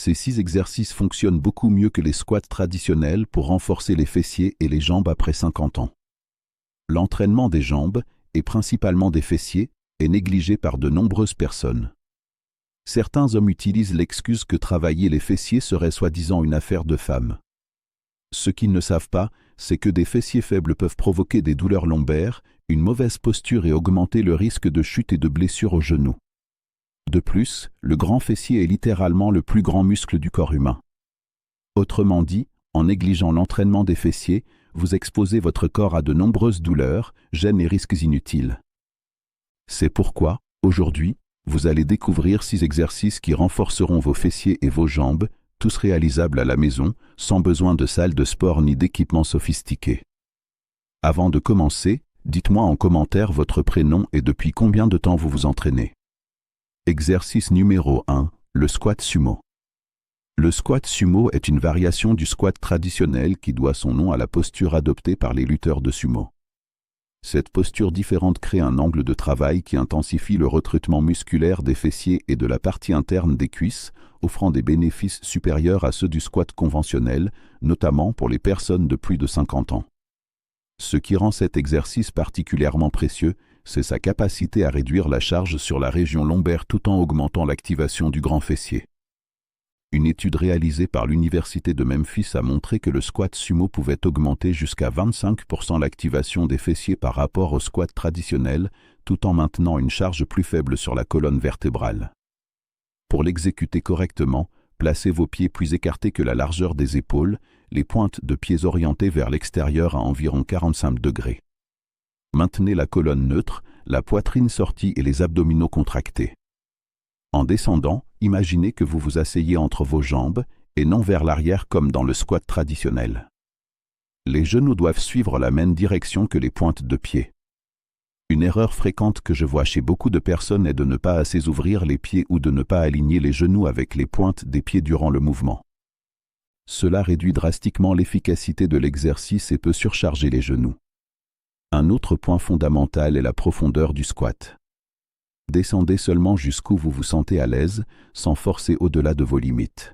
Ces 6 exercices fonctionnent beaucoup mieux que les squats traditionnels pour renforcer les fessiers et les jambes après 50 ans. L'entraînement des jambes, et principalement des fessiers, est négligé par de nombreuses personnes. Certains hommes utilisent l'excuse que travailler les fessiers serait soi-disant une affaire de femmes. Ce qu'ils ne savent pas, c'est que des fessiers faibles peuvent provoquer des douleurs lombaires, une mauvaise posture et augmenter le risque de chute et de blessure au genou. De plus, le grand fessier est littéralement le plus grand muscle du corps humain. Autrement dit, en négligeant l'entraînement des fessiers, vous exposez votre corps à de nombreuses douleurs, gênes et risques inutiles. C'est pourquoi, aujourd'hui, vous allez découvrir 6 exercices qui renforceront vos fessiers et vos jambes, tous réalisables à la maison, sans besoin de salle de sport ni d'équipements sophistiqués. Avant de commencer, dites-moi en commentaire votre prénom et depuis combien de temps vous vous entraînez. Exercice numéro 1, le squat sumo. Le squat sumo est une variation du squat traditionnel qui doit son nom à la posture adoptée par les lutteurs de sumo. Cette posture différente crée un angle de travail qui intensifie le recrutement musculaire des fessiers et de la partie interne des cuisses, offrant des bénéfices supérieurs à ceux du squat conventionnel, notamment pour les personnes de plus de 50 ans. Ce qui rend cet exercice particulièrement précieux, c'est sa capacité à réduire la charge sur la région lombaire tout en augmentant l'activation du grand fessier. Une étude réalisée par l'Université de Memphis a montré que le squat sumo pouvait augmenter jusqu'à 25% l'activation des fessiers par rapport au squat traditionnel, tout en maintenant une charge plus faible sur la colonne vertébrale. Pour l'exécuter correctement, placez vos pieds plus écartés que la largeur des épaules, les pointes de pieds orientées vers l'extérieur à environ 45 degrés. Maintenez la colonne neutre, la poitrine sortie et les abdominaux contractés. En descendant, imaginez que vous vous asseyez entre vos jambes et non vers l'arrière comme dans le squat traditionnel. Les genoux doivent suivre la même direction que les pointes de pied. Une erreur fréquente que je vois chez beaucoup de personnes est de ne pas assez ouvrir les pieds ou de ne pas aligner les genoux avec les pointes des pieds durant le mouvement. Cela réduit drastiquement l'efficacité de l'exercice et peut surcharger les genoux. Un autre point fondamental est la profondeur du squat. Descendez seulement jusqu'où vous vous sentez à l'aise, sans forcer au-delà de vos limites.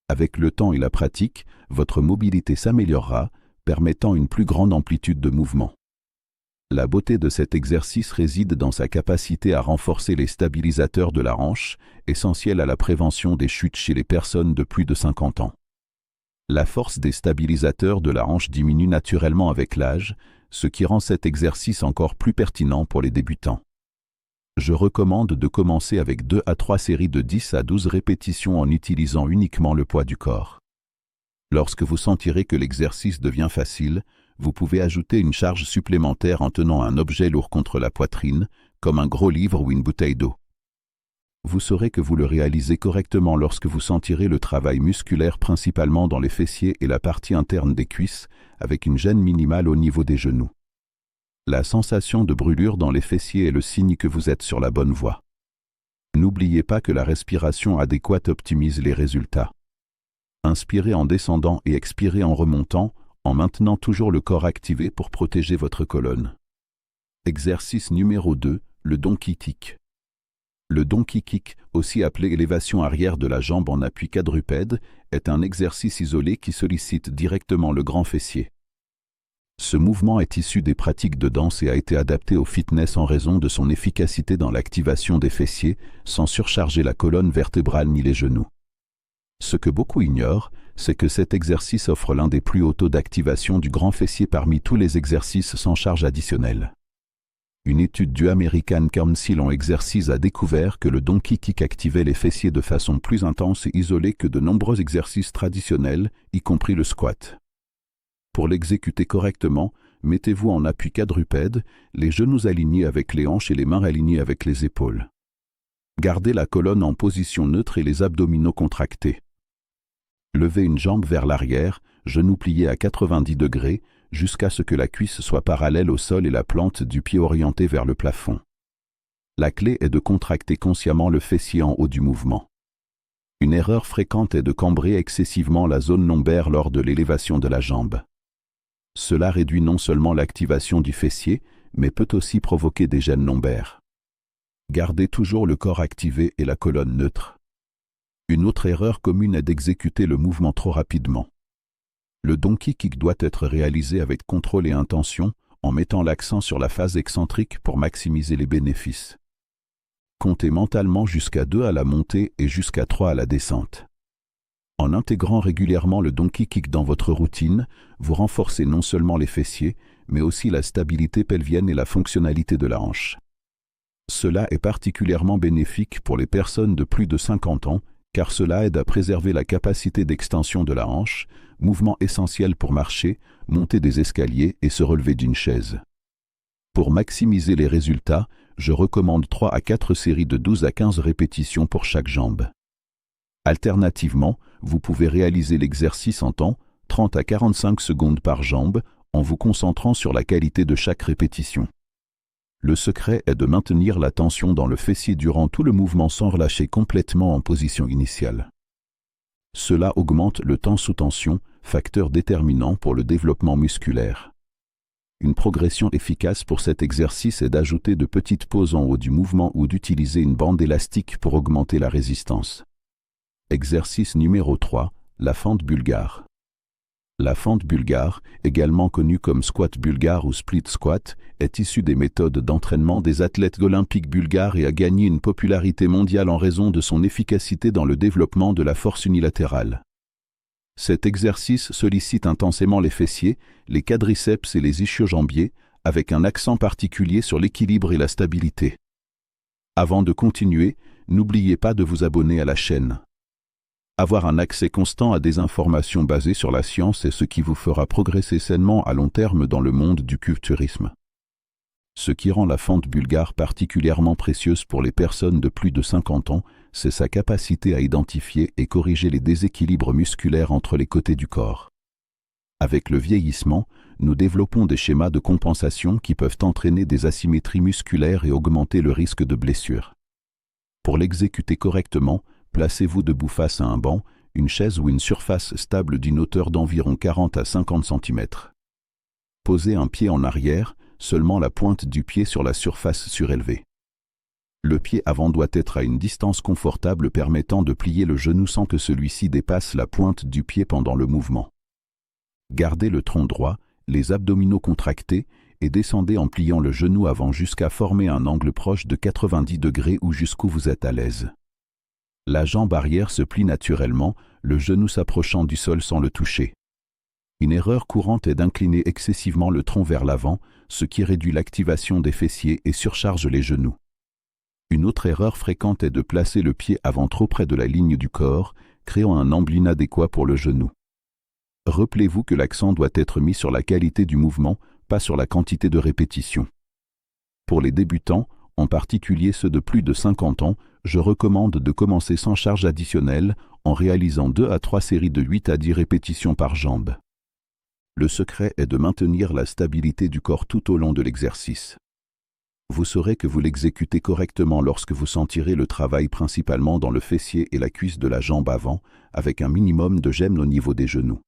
Avec le temps et la pratique, votre mobilité s'améliorera, permettant une plus grande amplitude de mouvement. La beauté de cet exercice réside dans sa capacité à renforcer les stabilisateurs de la hanche, essentiels à la prévention des chutes chez les personnes de plus de 50 ans. La force des stabilisateurs de la hanche diminue naturellement avec l'âge, ce qui rend cet exercice encore plus pertinent pour les débutants. Je recommande de commencer avec 2 à 3 séries de 10 à 12 répétitions en utilisant uniquement le poids du corps. Lorsque vous sentirez que l'exercice devient facile, vous pouvez ajouter une charge supplémentaire en tenant un objet lourd contre la poitrine, comme un gros livre ou une bouteille d'eau. Vous saurez que vous le réalisez correctement lorsque vous sentirez le travail musculaire principalement dans les fessiers et la partie interne des cuisses, avec une gêne minimale au niveau des genoux. La sensation de brûlure dans les fessiers est le signe que vous êtes sur la bonne voie. N'oubliez pas que la respiration adéquate optimise les résultats. Inspirez en descendant et expirez en remontant, en maintenant toujours le corps activé pour protéger votre colonne. Exercice numéro 2, le donkey kick. Le donkey kick, aussi appelé élévation arrière de la jambe en appui quadrupède, est un exercice isolé qui sollicite directement le grand fessier. Ce mouvement est issu des pratiques de danse et a été adapté au fitness en raison de son efficacité dans l'activation des fessiers, sans surcharger la colonne vertébrale ni les genoux. Ce que beaucoup ignorent, c'est que cet exercice offre l'un des plus hauts taux d'activation du grand fessier parmi tous les exercices sans charge additionnelle. Une étude du American Council on Exercise a découvert que le donkey kick activait les fessiers de façon plus intense et isolée que de nombreux exercices traditionnels, y compris le squat. Pour l'exécuter correctement, mettez-vous en appui quadrupède, les genoux alignés avec les hanches et les mains alignées avec les épaules. Gardez la colonne en position neutre et les abdominaux contractés. Levez une jambe vers l'arrière, genoux pliés à 90 degrés, jusqu'à ce que la cuisse soit parallèle au sol et la plante du pied orientée vers le plafond. La clé est de contracter consciemment le fessier en haut du mouvement. Une erreur fréquente est de cambrer excessivement la zone lombaire lors de l'élévation de la jambe. Cela réduit non seulement l'activation du fessier, mais peut aussi provoquer des gênes lombaires. Gardez toujours le corps activé et la colonne neutre. Une autre erreur commune est d'exécuter le mouvement trop rapidement. Le donkey kick doit être réalisé avec contrôle et intention, en mettant l'accent sur la phase excentrique pour maximiser les bénéfices. Comptez mentalement jusqu'à 2 à la montée et jusqu'à 3 à la descente. En intégrant régulièrement le donkey kick dans votre routine, vous renforcez non seulement les fessiers, mais aussi la stabilité pelvienne et la fonctionnalité de la hanche. Cela est particulièrement bénéfique pour les personnes de plus de 50 ans, car cela aide à préserver la capacité d'extension de la hanche, mouvement essentiel pour marcher, monter des escaliers et se relever d'une chaise. Pour maximiser les résultats, je recommande 3 à 4 séries de 12 à 15 répétitions pour chaque jambe. Alternativement, vous pouvez réaliser l'exercice en temps, 30 à 45 secondes par jambe, en vous concentrant sur la qualité de chaque répétition. Le secret est de maintenir la tension dans le fessier durant tout le mouvement sans relâcher complètement en position initiale. Cela augmente le temps sous tension, facteur déterminant pour le développement musculaire. Une progression efficace pour cet exercice est d'ajouter de petites pauses en haut du mouvement ou d'utiliser une bande élastique pour augmenter la résistance. Exercice numéro 3, la fente bulgare. La fente bulgare, également connue comme squat bulgare ou split squat, est issue des méthodes d'entraînement des athlètes olympiques bulgares et a gagné une popularité mondiale en raison de son efficacité dans le développement de la force unilatérale. Cet exercice sollicite intensément les fessiers, les quadriceps et les ischio-jambiers, avec un accent particulier sur l'équilibre et la stabilité. Avant de continuer, n'oubliez pas de vous abonner à la chaîne. Avoir un accès constant à des informations basées sur la science est ce qui vous fera progresser sainement à long terme dans le monde du culturisme. Ce qui rend la fente bulgare particulièrement précieuse pour les personnes de plus de 50 ans, c'est sa capacité à identifier et corriger les déséquilibres musculaires entre les côtés du corps. Avec le vieillissement, nous développons des schémas de compensation qui peuvent entraîner des asymétries musculaires et augmenter le risque de blessure. Pour l'exécuter correctement, placez-vous debout face à un banc, une chaise ou une surface stable d'une hauteur d'environ 40 à 50 cm. Posez un pied en arrière, seulement la pointe du pied sur la surface surélevée. Le pied avant doit être à une distance confortable permettant de plier le genou sans que celui-ci dépasse la pointe du pied pendant le mouvement. Gardez le tronc droit, les abdominaux contractés et descendez en pliant le genou avant jusqu'à former un angle proche de 90 degrés ou jusqu'où vous êtes à l'aise. La jambe arrière se plie naturellement, le genou s'approchant du sol sans le toucher. Une erreur courante est d'incliner excessivement le tronc vers l'avant, ce qui réduit l'activation des fessiers et surcharge les genoux. Une autre erreur fréquente est de placer le pied avant trop près de la ligne du corps, créant un angle inadéquat pour le genou. Rappelez-vous que l'accent doit être mis sur la qualité du mouvement, pas sur la quantité de répétitions. Pour les débutants, en particulier ceux de plus de 50 ans, je recommande de commencer sans charge additionnelle en réalisant 2 à 3 séries de 8 à 10 répétitions par jambe. Le secret est de maintenir la stabilité du corps tout au long de l'exercice. Vous saurez que vous l'exécutez correctement lorsque vous sentirez le travail principalement dans le fessier et la cuisse de la jambe avant, avec un minimum de gêne au niveau des genoux.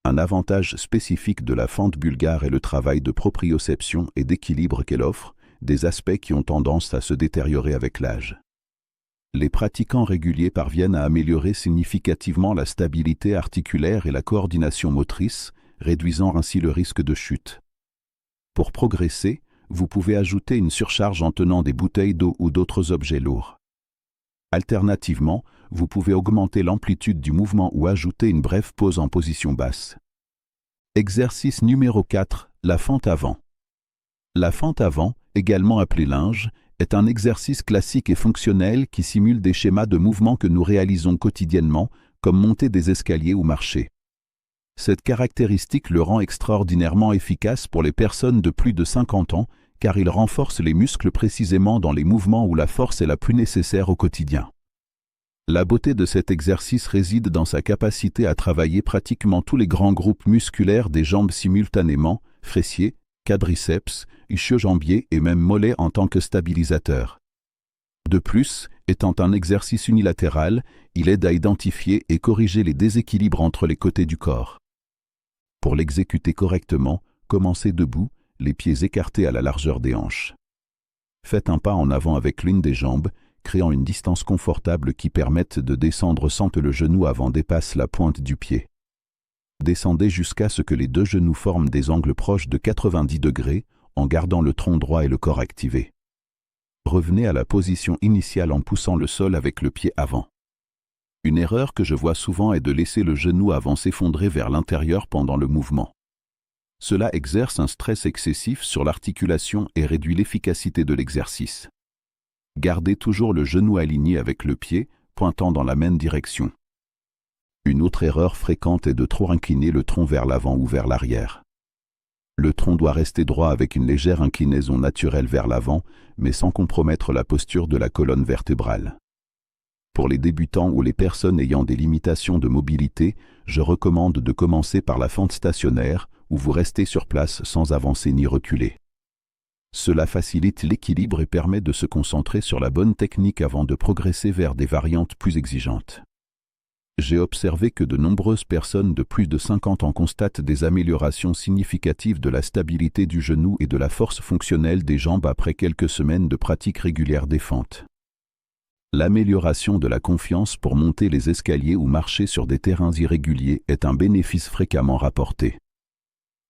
Un avantage spécifique de la fente bulgare est le travail de proprioception et d'équilibre qu'elle offre, des aspects qui ont tendance à se détériorer avec l'âge. Les pratiquants réguliers parviennent à améliorer significativement la stabilité articulaire et la coordination motrice, réduisant ainsi le risque de chute. Pour progresser, vous pouvez ajouter une surcharge en tenant des bouteilles d'eau ou d'autres objets lourds. Alternativement, vous pouvez augmenter l'amplitude du mouvement ou ajouter une brève pause en position basse. Exercice numéro 4, la fente avant. La fente avant, également appelée linge, est un exercice classique et fonctionnel qui simule des schémas de mouvement que nous réalisons quotidiennement, comme monter des escaliers ou marcher. Cette caractéristique le rend extraordinairement efficace pour les personnes de plus de 50 ans, car il renforce les muscles précisément dans les mouvements où la force est la plus nécessaire au quotidien. La beauté de cet exercice réside dans sa capacité à travailler pratiquement tous les grands groupes musculaires des jambes simultanément, fessiers, quadriceps, ischio-jambiers et même mollets en tant que stabilisateur. De plus, étant un exercice unilatéral, il aide à identifier et corriger les déséquilibres entre les côtés du corps. Pour l'exécuter correctement, commencez debout, les pieds écartés à la largeur des hanches. Faites un pas en avant avec l'une des jambes, créant une distance confortable qui permette de descendre sans que le genou avant dépasse la pointe du pied. Descendez jusqu'à ce que les deux genoux forment des angles proches de 90 degrés en gardant le tronc droit et le corps activé. Revenez à la position initiale en poussant le sol avec le pied avant. Une erreur que je vois souvent est de laisser le genou avant s'effondrer vers l'intérieur pendant le mouvement. Cela exerce un stress excessif sur l'articulation et réduit l'efficacité de l'exercice. Gardez toujours le genou aligné avec le pied, pointant dans la même direction. Une autre erreur fréquente est de trop incliner le tronc vers l'avant ou vers l'arrière. Le tronc doit rester droit avec une légère inclinaison naturelle vers l'avant, mais sans compromettre la posture de la colonne vertébrale. Pour les débutants ou les personnes ayant des limitations de mobilité, je recommande de commencer par la fente stationnaire, où vous restez sur place sans avancer ni reculer. Cela facilite l'équilibre et permet de se concentrer sur la bonne technique avant de progresser vers des variantes plus exigeantes. J'ai observé que de nombreuses personnes de plus de 50 ans constatent des améliorations significatives de la stabilité du genou et de la force fonctionnelle des jambes après quelques semaines de pratique régulière des fentes. L'amélioration de la confiance pour monter les escaliers ou marcher sur des terrains irréguliers est un bénéfice fréquemment rapporté.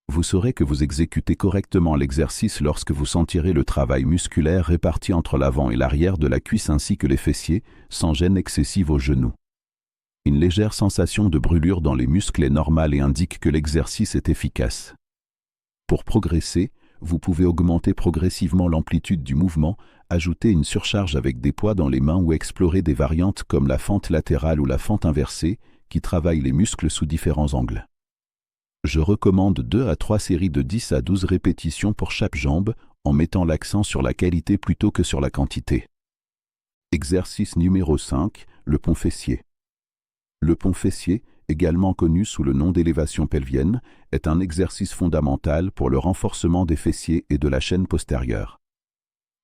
Vous saurez que vous exécutez correctement l'exercice lorsque vous sentirez le travail musculaire réparti entre l'avant et l'arrière de la cuisse ainsi que les fessiers, sans gêne excessive aux genoux. Une légère sensation de brûlure dans les muscles est normale et indique que l'exercice est efficace. Pour progresser, vous pouvez augmenter progressivement l'amplitude du mouvement, ajouter une surcharge avec des poids dans les mains ou explorer des variantes comme la fente latérale ou la fente inversée, qui travaillent les muscles sous différents angles. Je recommande 2 à 3 séries de 10 à 12 répétitions pour chaque jambe, en mettant l'accent sur la qualité plutôt que sur la quantité. Exercice numéro 5, le pont fessier. Le pont fessier, également connu sous le nom d'élévation pelvienne, est un exercice fondamental pour le renforcement des fessiers et de la chaîne postérieure.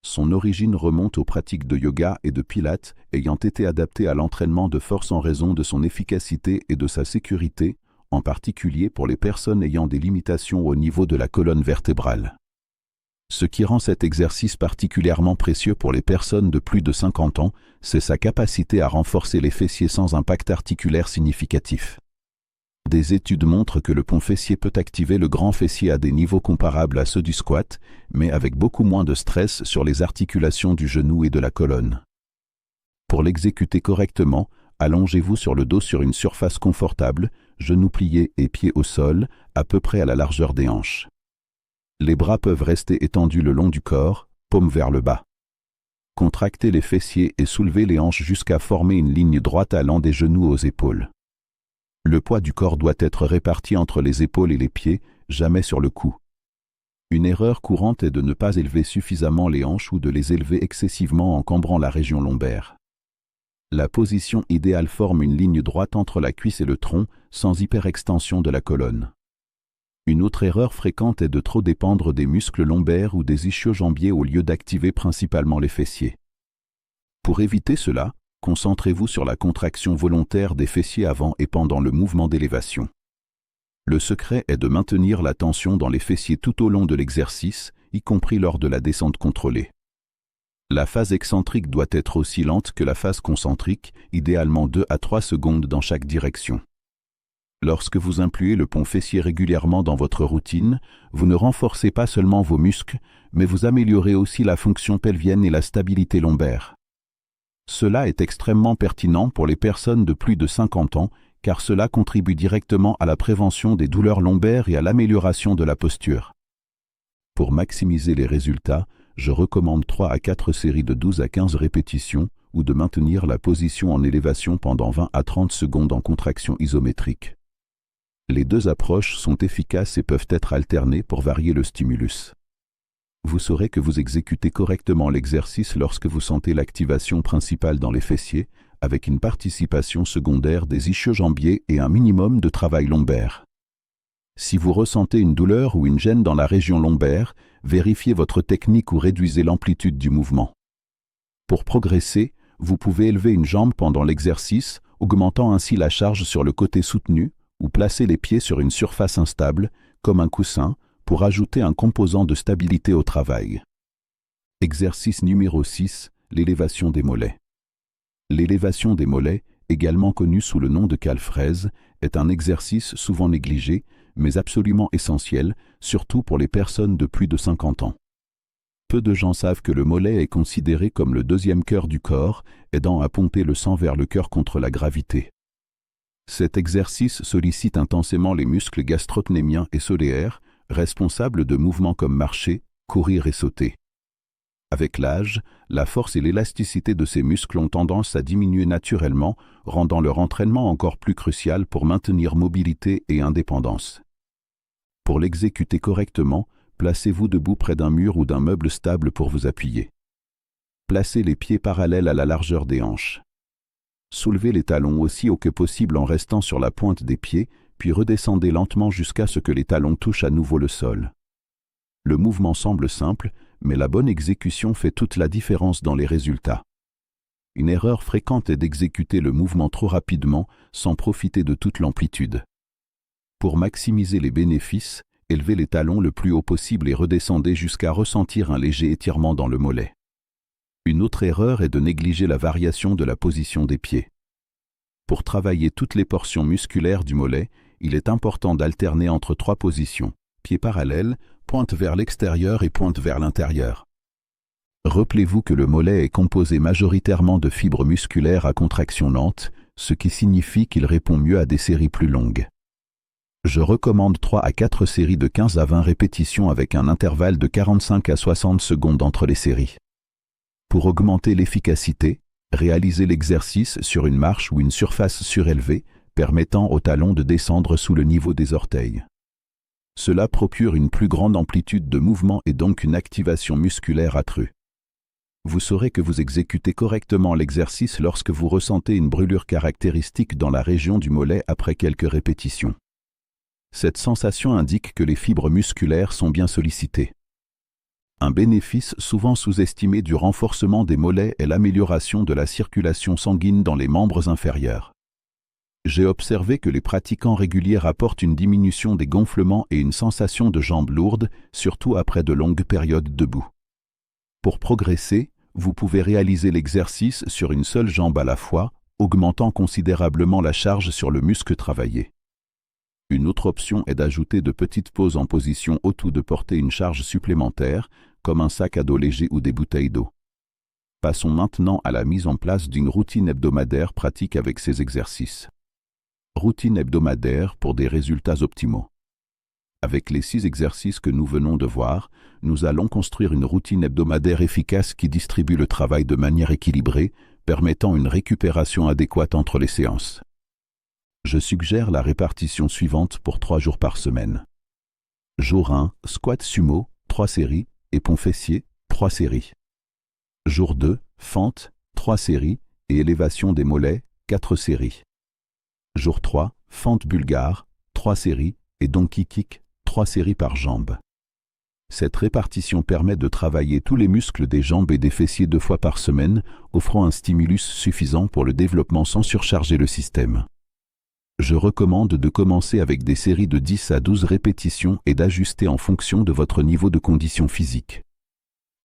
Son origine remonte aux pratiques de yoga et de pilates, ayant été adaptées à l'entraînement de force en raison de son efficacité et de sa sécurité, en particulier pour les personnes ayant des limitations au niveau de la colonne vertébrale. Ce qui rend cet exercice particulièrement précieux pour les personnes de plus de 50 ans, c'est sa capacité à renforcer les fessiers sans impact articulaire significatif. Des études montrent que le pont fessier peut activer le grand fessier à des niveaux comparables à ceux du squat, mais avec beaucoup moins de stress sur les articulations du genou et de la colonne. Pour l'exécuter correctement, allongez-vous sur le dos sur une surface confortable, genoux pliés et pieds au sol, à peu près à la largeur des hanches. Les bras peuvent rester étendus le long du corps, paume vers le bas. Contractez les fessiers et soulevez les hanches jusqu'à former une ligne droite allant des genoux aux épaules. Le poids du corps doit être réparti entre les épaules et les pieds, jamais sur le cou. Une erreur courante est de ne pas élever suffisamment les hanches ou de les élever excessivement en cambrant la région lombaire. La position idéale forme une ligne droite entre la cuisse et le tronc, sans hyperextension de la colonne. Une autre erreur fréquente est de trop dépendre des muscles lombaires ou des ischio-jambiers au lieu d'activer principalement les fessiers. Pour éviter cela, concentrez-vous sur la contraction volontaire des fessiers avant et pendant le mouvement d'élévation. Le secret est de maintenir la tension dans les fessiers tout au long de l'exercice, y compris lors de la descente contrôlée. La phase excentrique doit être aussi lente que la phase concentrique, idéalement 2 à 3 secondes dans chaque direction. Lorsque vous incluez le pont fessier régulièrement dans votre routine, vous ne renforcez pas seulement vos muscles, mais vous améliorez aussi la fonction pelvienne et la stabilité lombaire. Cela est extrêmement pertinent pour les personnes de plus de 50 ans, car cela contribue directement à la prévention des douleurs lombaires et à l'amélioration de la posture. Pour maximiser les résultats, je recommande 3 à 4 séries de 12 à 15 répétitions ou de maintenir la position en élévation pendant 20 à 30 secondes en contraction isométrique. Les deux approches sont efficaces et peuvent être alternées pour varier le stimulus. Vous saurez que vous exécutez correctement l'exercice lorsque vous sentez l'activation principale dans les fessiers, avec une participation secondaire des ischio-jambiers et un minimum de travail lombaire. Si vous ressentez une douleur ou une gêne dans la région lombaire, vérifiez votre technique ou réduisez l'amplitude du mouvement. Pour progresser, vous pouvez élever une jambe pendant l'exercice, augmentant ainsi la charge sur le côté soutenu, ou placer les pieds sur une surface instable, comme un coussin, pour ajouter un composant de stabilité au travail. Exercice numéro 6, l'élévation des mollets. L'élévation des mollets, également connue sous le nom de calfraise, est un exercice souvent négligé, mais absolument essentiel, surtout pour les personnes de plus de 50 ans. Peu de gens savent que le mollet est considéré comme le deuxième cœur du corps, aidant à pomper le sang vers le cœur contre la gravité. Cet exercice sollicite intensément les muscles gastrocnémiens et solaires, responsables de mouvements comme marcher, courir et sauter. Avec l'âge, la force et l'élasticité de ces muscles ont tendance à diminuer naturellement, rendant leur entraînement encore plus crucial pour maintenir mobilité et indépendance. Pour l'exécuter correctement, placez-vous debout près d'un mur ou d'un meuble stable pour vous appuyer. Placez les pieds parallèles à la largeur des hanches. Soulevez les talons aussi haut que possible en restant sur la pointe des pieds, puis redescendez lentement jusqu'à ce que les talons touchent à nouveau le sol. Le mouvement semble simple, mais la bonne exécution fait toute la différence dans les résultats. Une erreur fréquente est d'exécuter le mouvement trop rapidement, sans profiter de toute l'amplitude. Pour maximiser les bénéfices, élevez les talons le plus haut possible et redescendez jusqu'à ressentir un léger étirement dans le mollet. Une autre erreur est de négliger la variation de la position des pieds. Pour travailler toutes les portions musculaires du mollet, il est important d'alterner entre 3 positions, pieds parallèles, pointe vers l'extérieur et pointe vers l'intérieur. Rappelez-vous que le mollet est composé majoritairement de fibres musculaires à contraction lente, ce qui signifie qu'il répond mieux à des séries plus longues. Je recommande 3 à 4 séries de 15 à 20 répétitions avec un intervalle de 45 à 60 secondes entre les séries. Pour augmenter l'efficacité, réalisez l'exercice sur une marche ou une surface surélevée, permettant aux talons de descendre sous le niveau des orteils. Cela procure une plus grande amplitude de mouvement et donc une activation musculaire accrue. Vous saurez que vous exécutez correctement l'exercice lorsque vous ressentez une brûlure caractéristique dans la région du mollet après quelques répétitions. Cette sensation indique que les fibres musculaires sont bien sollicitées. Un bénéfice souvent sous-estimé du renforcement des mollets est l'amélioration de la circulation sanguine dans les membres inférieurs. J'ai observé que les pratiquants réguliers rapportent une diminution des gonflements et une sensation de jambes lourdes, surtout après de longues périodes debout. Pour progresser, vous pouvez réaliser l'exercice sur une seule jambe à la fois, augmentant considérablement la charge sur le muscle travaillé. Une autre option est d'ajouter de petites pauses en position haute ou de porter une charge supplémentaire, comme un sac à dos léger ou des bouteilles d'eau. Passons maintenant à la mise en place d'une routine hebdomadaire pratique avec ces exercices. Routine hebdomadaire pour des résultats optimaux. Avec les 6 exercices que nous venons de voir, nous allons construire une routine hebdomadaire efficace qui distribue le travail de manière équilibrée, permettant une récupération adéquate entre les séances. Je suggère la répartition suivante pour 3 jours par semaine. Jour 1, squat sumo, 3 séries, et pont fessier, 3 séries. Jour 2, fente, 3 séries, et élévation des mollets, 4 séries. Jour 3, fente bulgare, 3 séries, et donkey kick, 3 séries par jambe. Cette répartition permet de travailler tous les muscles des jambes et des fessiers 2 fois par semaine, offrant un stimulus suffisant pour le développement sans surcharger le système. Je recommande de commencer avec des séries de 10 à 12 répétitions et d'ajuster en fonction de votre niveau de condition physique.